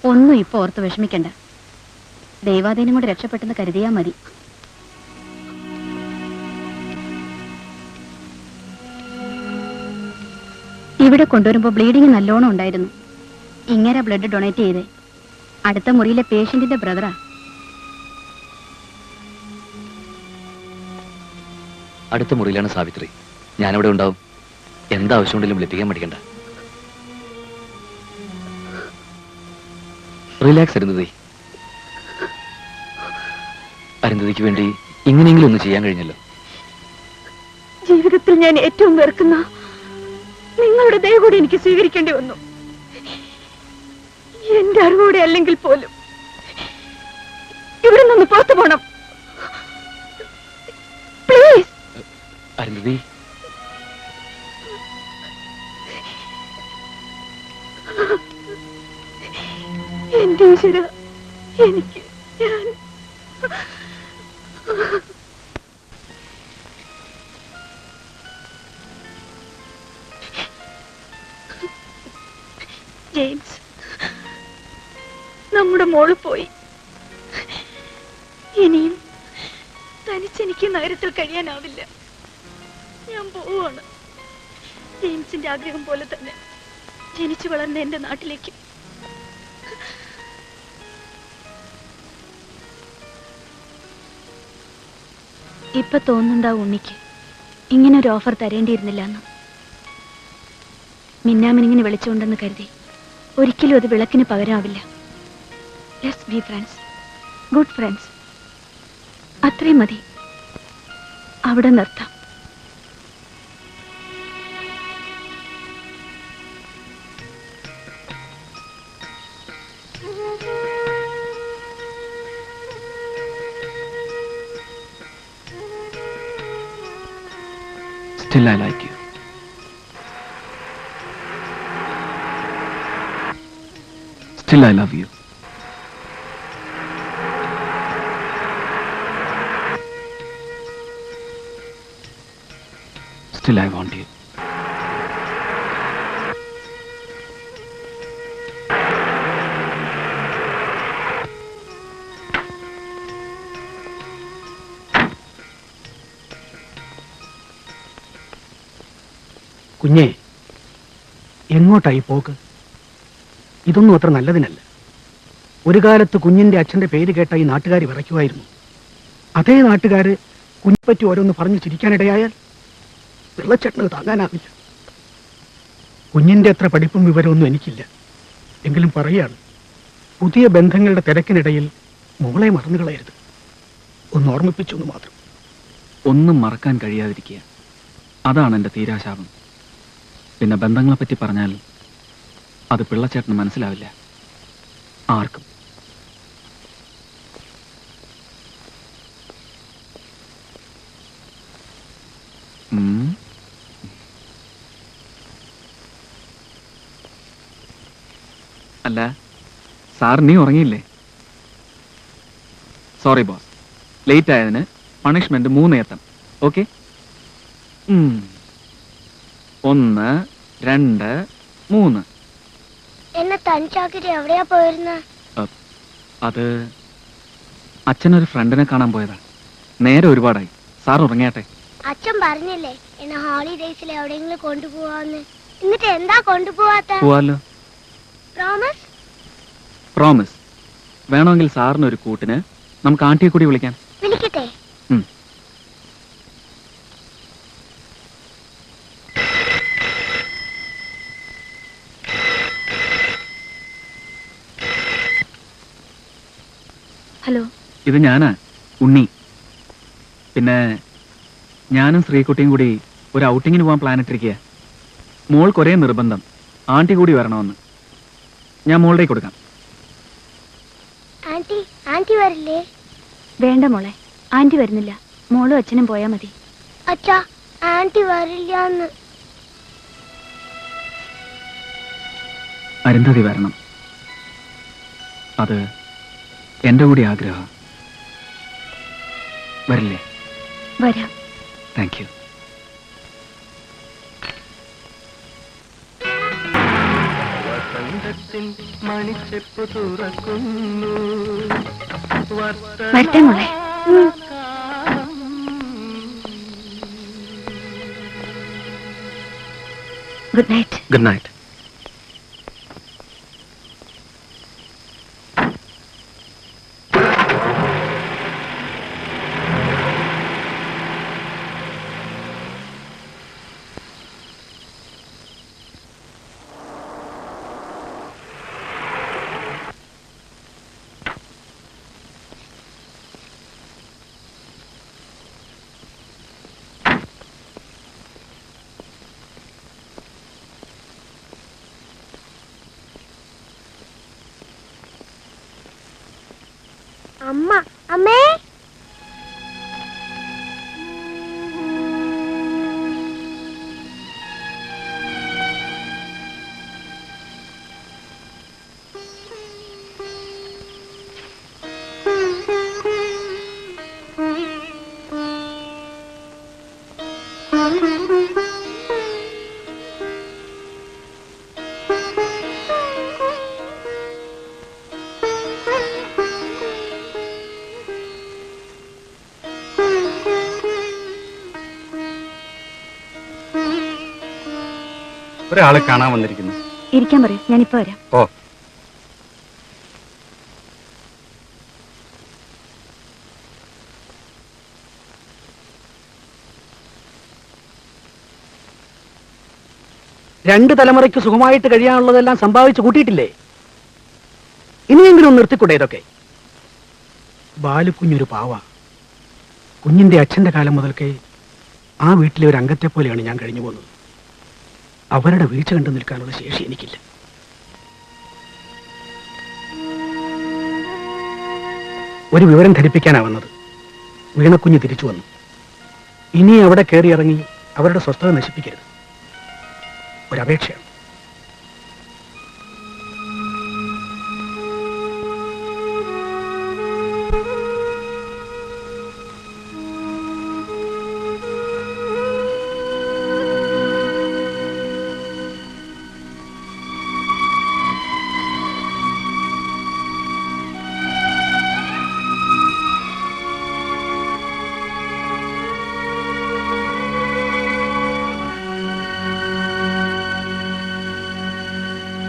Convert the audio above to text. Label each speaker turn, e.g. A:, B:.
A: ഒന്നും ഇപ്പൊ ഓർത്ത് വിഷമിക്കണ്ട. ദൈവാധീനം കൊണ്ട് രക്ഷപ്പെട്ടെന്ന് കരുതിയാ മതി. ഇവിടെ കൊണ്ടുവരുമ്പോ ബ്ലീഡിങ് നല്ലോണം ഉണ്ടായിരുന്നു. ഇങ്ങനെ ബ്ലഡ് ഡൊണേറ്റ് ചെയ്തേ. അടുത്ത മുറിയിലെ പേഷ്യന്റിന്റെ ബ്രദറാ.
B: അടുത്ത മുറിയിലാണ് സാവിത്രി. ഞാനിവിടെ ഉണ്ടാവും. എന്താവശ്യമുണ്ടെങ്കിലും വിളിപ്പിക്കാൻ മടിക്കണ്ട. റിലാക്സ് അരുന്ധതി. അരുന്ധതിക്ക് വേണ്ടി ഇങ്ങനെയെങ്കിലും ഒന്ന് ചെയ്യാൻ കഴിഞ്ഞല്ലോ.
A: ജീവിതത്തിൽ ഞാൻ ഏറ്റവും വെറുക്കുന്ന നിങ്ങളുടെ ദയ കൂടി എനിക്ക് സ്വീകരിക്കേണ്ടി വന്നു. എന്റെ അറിവോടെ അല്ലെങ്കിൽ പോലും ഇവിടെ നിന്ന് പുറത്തു പോണം. പ്ലീസ്.
B: അരുന്ധതി,
A: എന്റെ ഈശ്വര, എനിക്ക് ഞാൻ ജെയിംസ്, നമ്മുടെ മോള് പോയി. ഇനിയും തനിച്ചെനിക്ക് നഗരത്തിൽ കഴിയാനാവില്ല. ഞാൻ പോവാണ്. ജെയിംസിന്റെ ആഗ്രഹം പോലെ തന്നെ ജനിച്ചു വളർന്ന എന്റെ നാട്ടിലേക്ക്. ഇപ്പൊ തോന്നുന്നുണ്ടാവും ഉണ്ണിക്ക് ഇങ്ങനെ ഒരു ഓഫർ തരേണ്ടിയിരുന്നില്ല എന്ന്. മിന്നാമിനിങ്ങിനെ വിളിച്ചുകൊണ്ടെന്ന് കരുതി ഒരിക്കലും അത് വിളക്കിന് പകരമാവില്ല. Let's be friends, good friends. അത്രയും മതി. അവിടെ നിർത്താം.
B: Still I like you. Still I love you. Still I want you.
C: കുഞ്ഞേ, എങ്ങോട്ടായി പോക്ക്? ഇതൊന്നും അത്ര നല്ലതിനല്ല. ഒരു കാലത്ത് കുഞ്ഞിന്റെ അച്ഛന്റെ പേര് കേട്ട ഈ നാട്ടുകാർ വിറയ്ക്കുമായിരുന്നു. അതേ നാട്ടുകാര് കുഞ്ഞിപ്പറ്റി ഓരോന്ന് പറഞ്ഞു ചിരിക്കാനിടയായാൽ വെള്ളച്ചെട്ടന് താങ്ങാനാവില്ല. കുഞ്ഞിന്റെ അത്ര പഠിപ്പും വിവരമൊന്നും എനിക്കില്ല. എങ്കിലും പറയാണ്, പുതിയ ബന്ധങ്ങളുടെ തിരക്കിനിടയിൽ മോളെ മറന്നു കളയരുത്. ഒന്ന് ഓർമ്മിപ്പിച്ചു എന്ന് മാത്രം.
D: ഒന്നും മറക്കാൻ കഴിയാതിരിക്കുക, അതാണ് എൻ്റെ തീരാശാപം. പിന്നെ ബന്ധങ്ങളെപ്പറ്റി പറഞ്ഞാൽ അത് പിള്ളച്ചേട്ടന് മനസ്സിലാവില്ല, ആർക്കും. അല്ല സാർ, നീ ഉറങ്ങിയില്ലേ? സോറി ബോസ്, ലേറ്റ് ആയതിന് പണിഷ്മെന്റ് 3 എത്തം. ഓക്കെ? 1 2 3.
E: എന്നെ തനിച്ചാക്കിട്ട് എവിടെയാ പോയിരുന്ന?
D: അത് അച്ഛനൊരു ഫ്രണ്ടിനെ കാണാൻ പോയതാ. നേരെ ഒരുപാടായി. സാർ ഉറങ്ങിയാട്ടെ.
E: അച്ഛൻ പറഞ്ഞില്ലേ എന്നെ ഹോളിഡേയ്സിൽ എവിടെയെങ്കിലും കൊണ്ടുപോവാന്ന്. എന്നിട്ട് എന്താ കൊണ്ടുപോവാത്ത?
D: പോവാലോ.
E: പ്രോമിസ്?
D: പ്രോമിസ്. വേണമെങ്കിൽ സാറിന് ഒരു കൂട്ടിന് നമുക്ക് ആന്റിയെ കൂടി വിളിക്കാം.
E: വിളിക്കട്ടെ?
A: ഹലോ,
D: ഇത് ഞാനാ, ഉണ്ണി. പിന്നെ ഞാനും ശ്രീകുട്ടിയും കൂടി ഒരു ഔട്ടിങ്ങിന് പോകാൻ പ്ലാൻ ഇട്ടിരിക്കുക. മോൾക്ക് ഒരേ നിർബന്ധം, ആന്റി കൂടി വരണമെന്ന്. ഞാൻ മോളുടെ കൊടുക്കാം.
E: ആന്റി ആന്റി വരില്ലേ?
A: വേണ്ട മോളെ, ആന്റി വരുന്നില്ല. മോളും അച്ഛനും പോയാ മതി.
E: അച്ഛാ, ആന്റി വരില്ലാന്ന്.
D: അരുന്ധതി വരണം. അത് എന്റെ കൂടി ആഗ്രഹം. വരില്ലേ?
A: വരാം.
D: Thank you.
A: വരട്ടെ മോളെ. Good night.
B: Good night.
E: അമ്മ, അമ്മേ.
F: ഒരാളെ കാണാൻ വന്നിരിക്കുന്നു.
A: ഇരിക്കാൻ പറയൂ, ഞാനിപ്പോ വരാം.
F: ഓ.
C: രണ്ട് തലമുറയ്ക്ക് സുഖമായിട്ട് കഴിയാനുള്ളതെല്ലാം സമ്പാദിച്ചു കൂട്ടിയിട്ടില്ലേ? ഇനിയെങ്കിലും ഒന്ന് നിർത്തിക്കൂടെ ഇതൊക്കെ? ബാലുക്കുഞ്ഞൊരു പാവ. കുഞ്ഞിന്റെ അച്ഛന്റെ കാലം മുതൽക്കേ ആ വീട്ടിലെ ഒരു അംഗത്തെ പോലെയാണ് ഞാൻ കഴിഞ്ഞു പോകുന്നത്. അവരുടെ വീഴ്ച കണ്ടു നിൽക്കാനുള്ള ശേഷി എനിക്കില്ല. ഒരു വിവരം ധരിപ്പിക്കാനാ വന്നത്. വീണക്കുഞ്ഞ് തിരിച്ചു വന്നു. ഇനി അവിടെ കയറി ഇറങ്ങി അവരുടെ സ്വസ്ഥത നശിപ്പിക്കരുത്. ഒരപേക്ഷയാണ്.